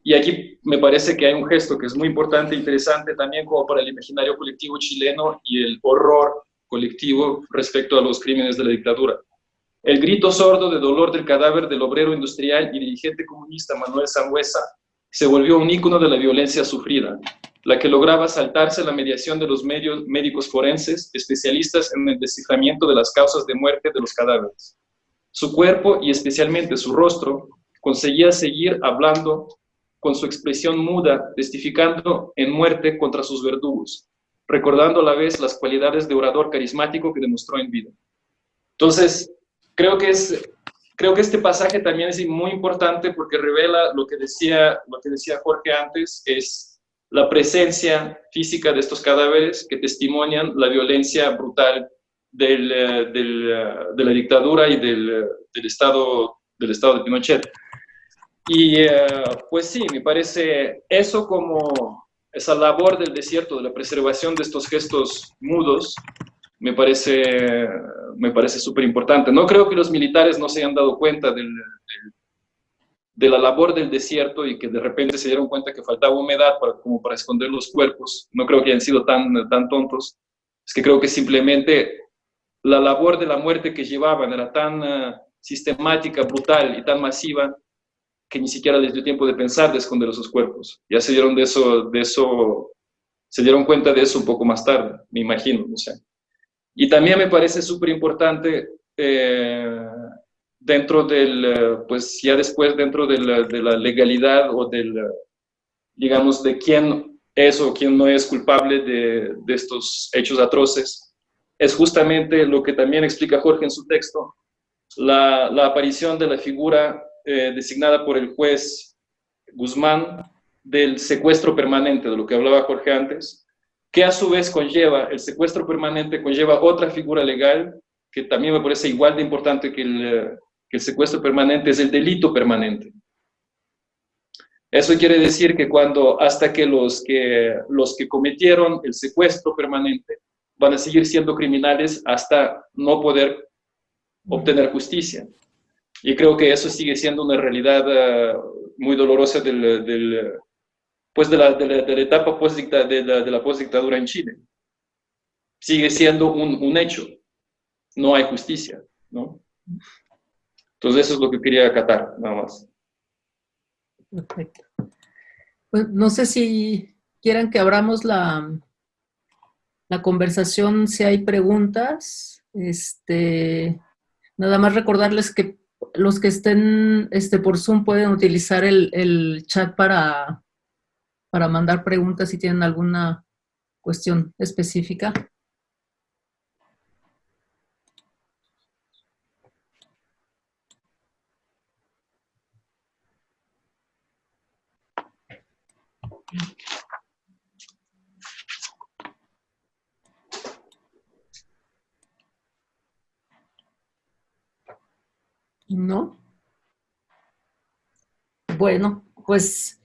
Y aquí me parece que hay un gesto que es muy importante e interesante también como para el imaginario colectivo chileno y el horror colectivo respecto a los crímenes de la dictadura. El grito sordo de dolor del cadáver del obrero industrial y dirigente comunista Manuel Sangüesa se volvió un ícono de la violencia sufrida, la que lograba saltarse la mediación de los médicos forenses, especialistas en el desciframiento de las causas de muerte de los cadáveres. Su cuerpo, y especialmente su rostro, conseguía seguir hablando con su expresión muda, testificando en muerte contra sus verdugos, recordando a la vez las cualidades de orador carismático que demostró en vida. Entonces, creo que este pasaje también es muy importante porque revela lo que decía Jorge antes, es la presencia física de estos cadáveres que testimonian la violencia brutal de la dictadura y del Estado de Pinochet. Y pues sí, me parece eso como esa labor del desierto, de la preservación de estos gestos mudos, me parece súper importante. No creo que los militares no se hayan dado cuenta de la labor del desierto y que de repente se dieron cuenta que faltaba humedad como para esconder los cuerpos. No creo que hayan sido tan tontos. Es que creo que simplemente la labor de la muerte que llevaban era tan sistemática, brutal y tan masiva que ni siquiera les dio tiempo de pensar de esconder esos cuerpos. Ya se dieron se dieron cuenta de eso un poco más tarde, me imagino, no sé. Y también me parece súper importante dentro pues ya después dentro de la legalidad o digamos, de quién es o quién no es culpable de estos hechos atroces, es justamente lo que también explica Jorge en su texto, la aparición de la figura designada por el juez Guzmán del secuestro permanente, de lo que hablaba Jorge antes, que a su vez el secuestro permanente conlleva otra figura legal que también me parece igual de importante que el secuestro permanente, es el delito permanente. Eso quiere decir que hasta que los que cometieron el secuestro permanente van a seguir siendo criminales hasta no poder obtener justicia. Y creo que eso sigue siendo una realidad muy dolorosa de la etapa de la postdictadura en Chile. Sigue siendo un hecho. No hay justicia, ¿no? Entonces eso es lo que quería acatar, nada más. Perfecto. Pues no sé si quieran que abramos la conversación, si hay preguntas. Nada más recordarles que los que estén por Zoom pueden utilizar el chat para mandar preguntas si tienen alguna cuestión específica. ¿No? Bueno, pues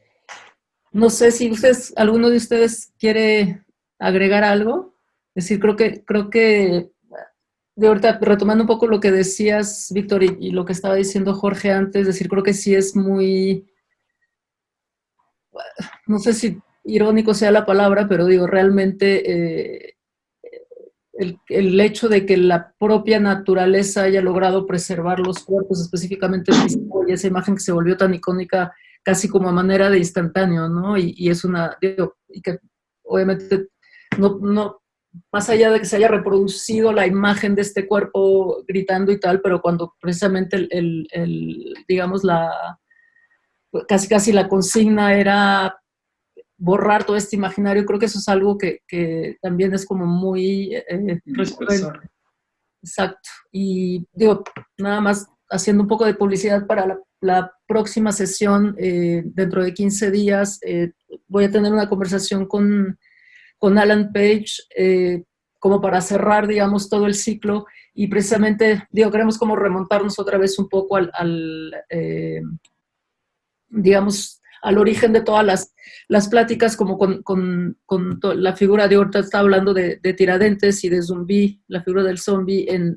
no sé si alguno de ustedes quiere agregar algo. Es decir, creo que de ahorita, retomando un poco lo que decías, Víctor, y lo que estaba diciendo Jorge antes, es decir, creo que sí es muy, no sé si irónico sea la palabra, pero digo, realmente el hecho de que la propia naturaleza haya logrado preservar los cuerpos, específicamente el físico, y esa imagen que se volvió tan icónica casi como a manera de instantáneo, ¿no? Y es digo, y que obviamente no, más allá de que se haya reproducido la imagen de este cuerpo gritando y tal, pero cuando precisamente digamos, casi la consigna era borrar todo este imaginario, creo que eso es algo que también es como muy recurrente. Exacto. Y digo, nada más haciendo un poco de publicidad para la próxima sesión, dentro de 15 días, voy a tener una conversación con Alan Page, como para cerrar, digamos, todo el ciclo, y precisamente, digo, queremos como remontarnos otra vez un poco digamos, al origen de todas las pláticas, como con la figura de ahorita está hablando de Tiradentes y de zombie, la figura del zombie en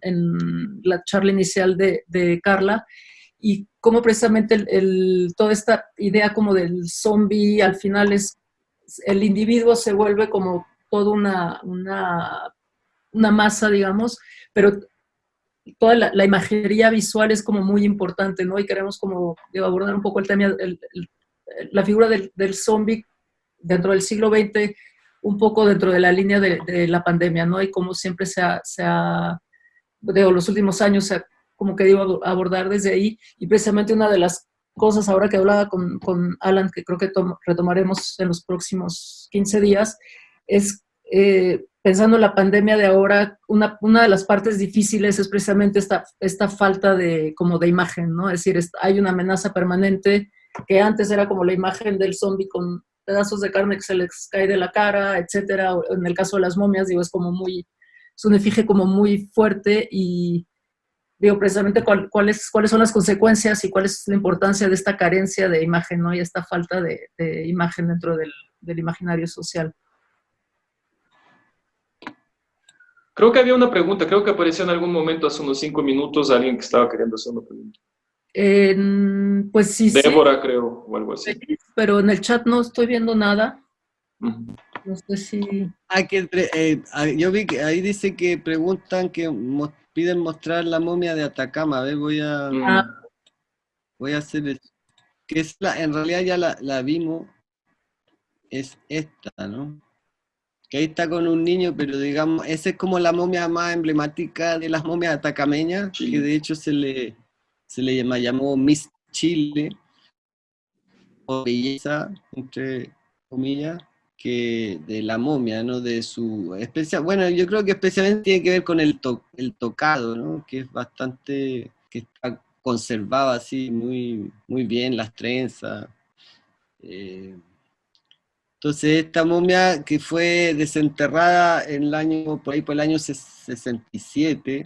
la charla inicial de Carla, y cómo precisamente toda esta idea como del zombie al final el individuo se vuelve como toda una masa, digamos, pero toda la imagería visual es como muy importante, ¿no? Y queremos como abordar un poco el tema, la figura del zombie dentro del siglo XX, un poco dentro de la línea de la pandemia, ¿no? Y cómo siempre los últimos años como que digo, abordar desde ahí. Y precisamente una de las cosas ahora que hablaba con Alan, que creo que retomaremos en los próximos 15 días, es pensando en la pandemia de ahora, una de las partes difíciles es precisamente esta falta como de imagen, ¿no? Es decir, hay una amenaza permanente que antes era como la imagen del zombie con pedazos de carne que se les cae de la cara, etcétera. O en el caso de las momias, digo, es un efigie como muy fuerte y digo, precisamente cuáles son las consecuencias y cuál es la importancia de esta carencia de imagen, ¿no? Y esta falta de imagen dentro del imaginario social. Creo que había una pregunta, creo que apareció en algún momento hace unos 5 minutos alguien que estaba queriendo hacer una pregunta. Pues sí, Débora, creo, o algo así. Pero en el chat no estoy viendo nada. Uh-huh. No sé si... Yo vi que ahí dice que preguntan que piden mostrar la momia de Atacama. A ver, voy a hacer eso. Que es en realidad ya la vimos. Es esta, ¿no? Que ahí está con un niño, pero digamos, esa es como la momia más emblemática de las momias atacameñas, Chile. Que de hecho se le llamó Miss Chile, o belleza, entre comillas, que de la momia, ¿no? De su bueno, yo creo que especialmente tiene que ver con el tocado, ¿no? Que es bastante, que está conservado así muy, muy bien, las trenzas. Entonces esta momia que fue desenterrada por el año 67,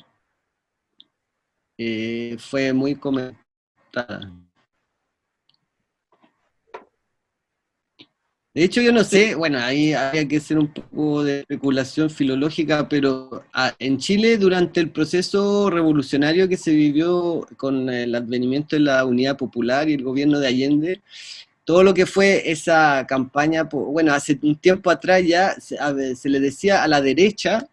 fue muy comentada. De hecho, yo no sé, bueno, ahí había que hacer un poco de especulación filológica, pero en Chile, durante el proceso revolucionario que se vivió con el advenimiento de la Unidad Popular y el gobierno de Allende, todo lo que fue esa campaña, bueno, hace un tiempo atrás ya se le decía a la derecha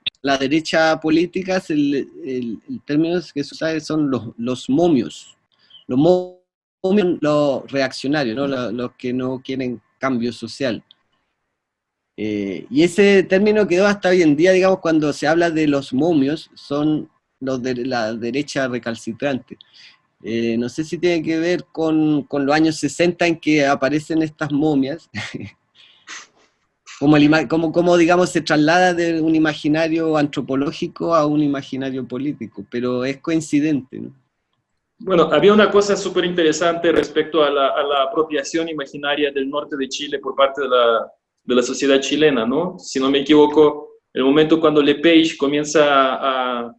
política, el término que se usa son los momios. Los momios, los reaccionarios, ¿no? Los que no quieren cambio social. Y ese término quedó hasta hoy en día, digamos, cuando se habla de los momios, son los de la derecha recalcitrante. No sé si tiene que ver con los años 60 en que aparecen estas momias, como digamos se traslada de un imaginario antropológico a un imaginario político, pero es coincidente, ¿no? Bueno, había una cosa súper interesante respecto a la apropiación imaginaria del norte de Chile por parte de la sociedad chilena, ¿no? Si no me equivoco, el momento cuando Lepage comienza a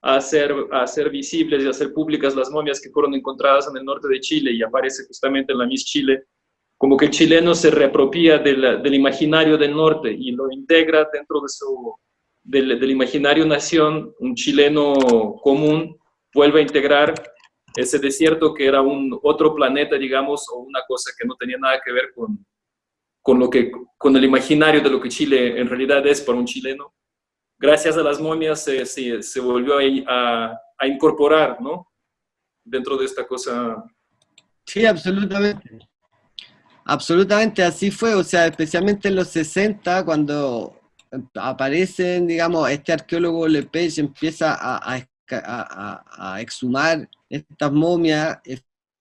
hacer visibles y a hacer públicas las momias que fueron encontradas en el norte de Chile y aparece justamente en la Miss Chile, como que el chileno se reapropia del imaginario del norte y lo integra dentro del imaginario nación. Un chileno común vuelve a integrar ese desierto que era otro planeta, digamos, o una cosa que no tenía nada que ver con el imaginario de lo que Chile en realidad es para un chileno. Gracias a las momias se volvió a incorporar, ¿no? Dentro de esta cosa. Sí, absolutamente. Absolutamente así fue, o sea, especialmente en los 60, cuando aparecen, digamos, este arqueólogo Lepage empieza a exhumar estas momias,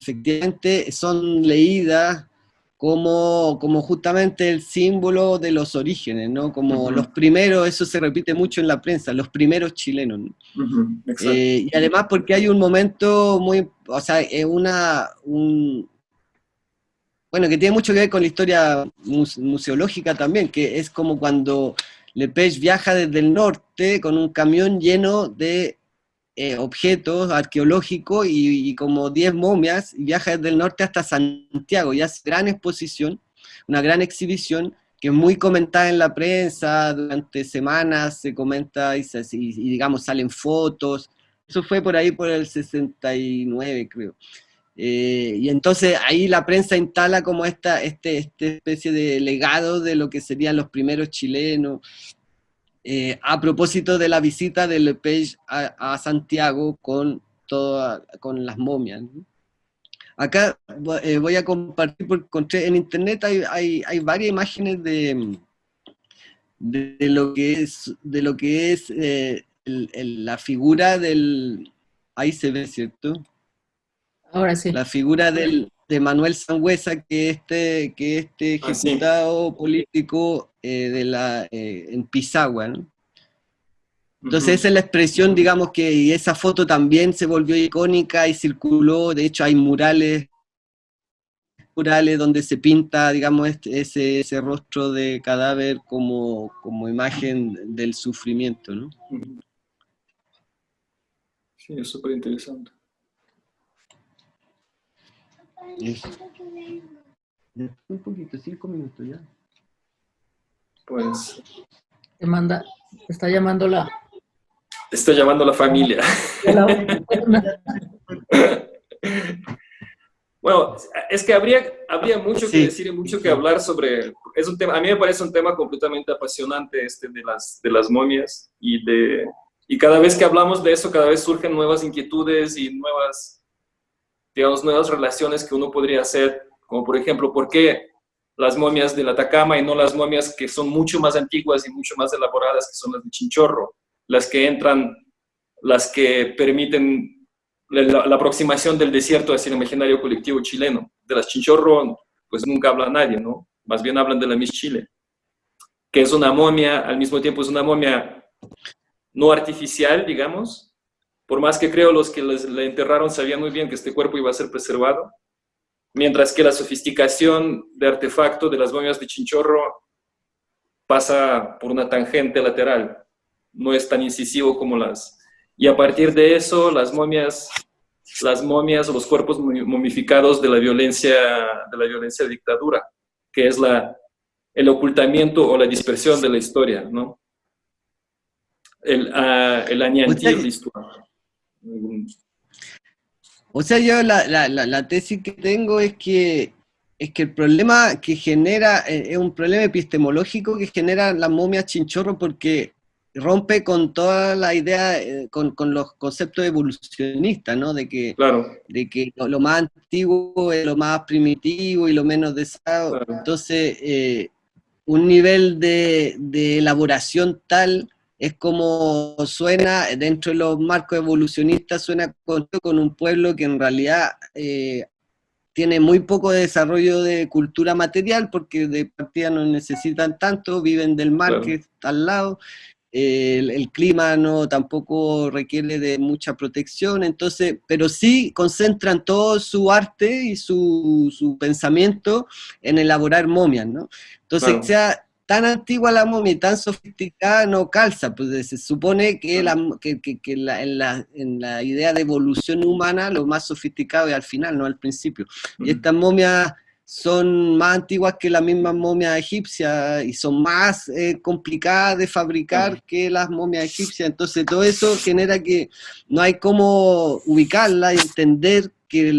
efectivamente son leídas como justamente el símbolo de los orígenes, ¿no? Como los primeros, eso se repite mucho en la prensa, los primeros chilenos, ¿no? Y además porque hay un momento muy, o sea, es bueno, que tiene mucho que ver con la historia museológica también, que es como cuando Lepage viaja desde el norte con un camión lleno de objetos arqueológicos y como 10 momias, y viaja desde el norte hasta Santiago y hace gran exposición, una gran exhibición que es muy comentada en la prensa, durante semanas se comenta y digamos salen fotos. Eso fue por ahí por el 69, creo. Y entonces ahí la prensa instala como esta especie de legado de lo que serían los primeros chilenos, a propósito de la visita de Lepage a Santiago con las momias, ¿no? Acá voy a compartir, porque encontré en internet hay varias imágenes de lo que es la figura del, ahí se ve, ¿cierto? Ahora sí. La figura de Manuel Sangüesa, que este ejecutado político en Pisagua, ¿no? Entonces esa es la expresión, digamos, que y esa foto también se volvió icónica y circuló. De hecho hay murales donde se pinta, digamos, ese rostro de cadáver como imagen del sufrimiento, ¿no? Sí, es súper interesante. Un poquito, 5 minutos ya. Pues... Está llamando la... Está llamando la familia. Bueno, es que habría mucho que decir y mucho que hablar sobre... Es un tema, a mí me parece un tema completamente apasionante de las momias y cada vez que hablamos de eso, cada vez surgen nuevas inquietudes y nuevas relaciones que uno podría hacer, como por ejemplo, ¿por qué las momias del Atacama y no las momias que son mucho más antiguas y mucho más elaboradas, que son las de Chinchorro, las que permiten la aproximación del desierto hacia el imaginario colectivo chileno? De las Chinchorro, pues nunca habla nadie, ¿no? Más bien hablan de la Miss Chile, que es una momia, al mismo tiempo es una momia no artificial, digamos, por más que creo los que la enterraron sabían muy bien que este cuerpo iba a ser preservado, mientras que la sofisticación de artefacto de las momias de Chinchorro pasa por una tangente lateral, no es tan incisivo como las... Y a partir de eso, las momias o los cuerpos momificados de la violencia de dictadura, que es el ocultamiento o la dispersión de la historia, ¿no? El añantir la historia. O sea, yo la tesis que tengo es que el problema que genera, es un problema epistemológico que genera las momias Chinchorro porque rompe con toda la idea, con los conceptos evolucionistas, ¿no? De que lo más antiguo es lo más primitivo y lo menos deseado. Claro. Entonces, un nivel de elaboración tal es como suena, dentro de los marcos evolucionistas, suena con un pueblo que en realidad tiene muy poco desarrollo de cultura material, porque de partida no necesitan tanto, viven del mar que está al lado, el clima tampoco requiere de mucha protección, entonces, pero sí concentran todo su arte y su pensamiento en elaborar momias, ¿no? Entonces, que sea tan antigua la momia y tan sofisticada no calza, pues se supone que, en la idea de evolución humana lo más sofisticado es al final, no al principio. Y estas momias son más antiguas que la misma momia egipcia y son más complicadas de fabricar que las momias egipcias, entonces todo eso genera que no hay cómo ubicarla y entender que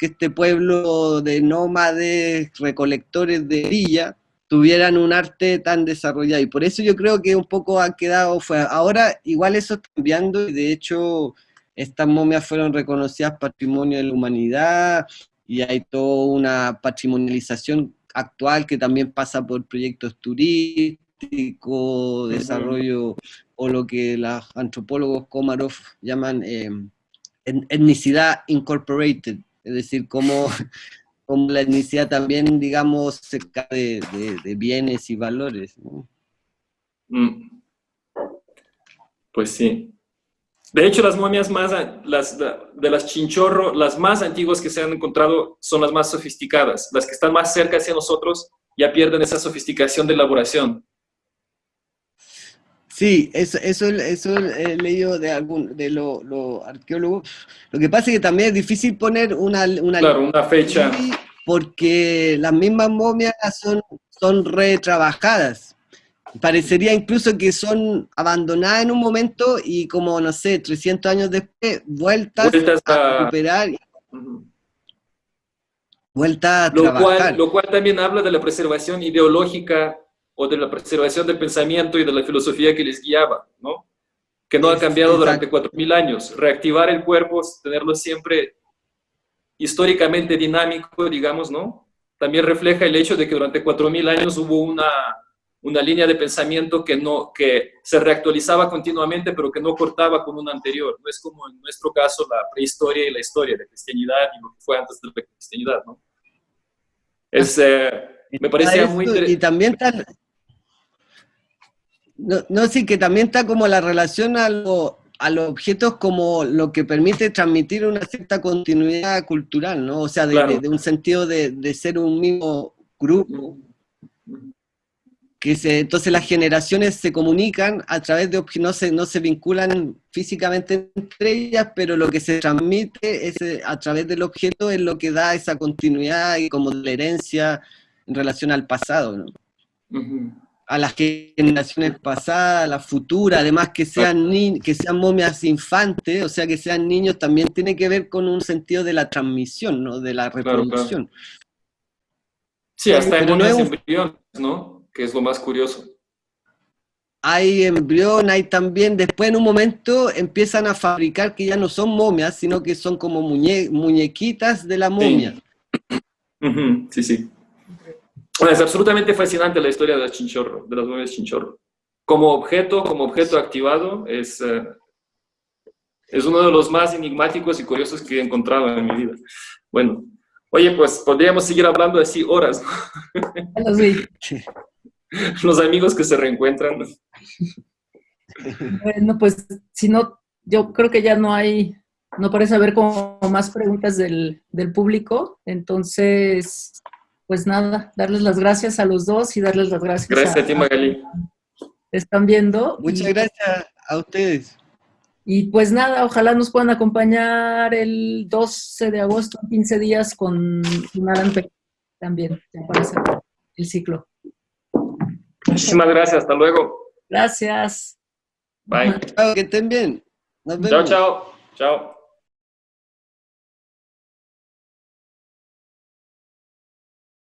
este pueblo de nómades, recolectores de villa, tuvieran un arte tan desarrollado, y por eso yo creo que un poco ha quedado fuera. Ahora igual eso está cambiando, y de hecho estas momias fueron reconocidas Patrimonio de la Humanidad, y hay toda una patrimonialización actual que también pasa por proyectos turísticos, desarrollo, o lo que los antropólogos Komarov llaman etnicidad incorporated, es decir, como la etnicidad también, digamos, cerca de bienes y valores, ¿no? Pues sí. De hecho, las momias de las Chinchorro, las más antiguas que se han encontrado son las más sofisticadas. Las que están más cerca hacia nosotros ya pierden esa sofisticación de elaboración. Sí, eso he leído de los arqueólogos. Lo que pasa es que también es difícil poner una fecha. Porque las mismas momias son retrabajadas. Parecería incluso que son abandonadas en un momento y como, no sé, 300 años después, vueltas a recuperar, vueltas a trabajar. Lo cual también habla de la preservación ideológica o de la preservación del pensamiento y de la filosofía que les guiaba, ¿no? Que no ha cambiado durante 4.000 años. Reactivar el cuerpo, tenerlo siempre históricamente dinámico, digamos, ¿no? También refleja el hecho de que durante 4.000 años hubo una línea de pensamiento que se reactualizaba continuamente, pero que no cortaba con una anterior. No es como en nuestro caso la prehistoria y la historia, la cristianidad y lo que fue antes de la cristianidad, ¿no? Me parecía muy interesante. Y también No, no, sí, que también está como la relación a los objetos como lo que permite transmitir una cierta continuidad cultural, ¿no? O sea, Claro. de un sentido de ser un mismo grupo. Entonces las generaciones se comunican a través de objetos, no se vinculan físicamente entre ellas, pero lo que se transmite a través del objeto es lo que da esa continuidad y como la herencia en relación al pasado, ¿no? A las generaciones pasadas, a las futuras, además que sean momias infantes, o sea que sean niños, también tiene que ver con un sentido de la transmisión, ¿no? De la reproducción. Claro. Sí, hasta hay pero no es embriones, ¿no? Que es lo más curioso. Hay embrión, hay también, después en un momento empiezan a fabricar que ya no son momias, sino que son como muñequitas de la momia. Sí, sí. Bueno, es absolutamente fascinante la historia de las chinchorro, de las momias chinchorro. Como objeto activado, es uno de los más enigmáticos y curiosos que he encontrado en mi vida. Bueno, oye, pues podríamos seguir hablando así horas, ¿no? Sí. Los amigos que se reencuentran. Bueno, pues si no, yo creo que ya no parece haber como más preguntas del público, entonces, pues nada, darles las gracias a los dos y darles las gracias Gracias a ti, Magali. Están viendo. Muchas gracias a ustedes. Y pues nada, ojalá nos puedan acompañar el 12 de agosto, en 15 días, con Alan Peck también, para cerrar el ciclo. Muchísimas gracias, hasta luego. Gracias. Bye. Chao, que estén bien. Nos vemos. Chao, chao. Chao.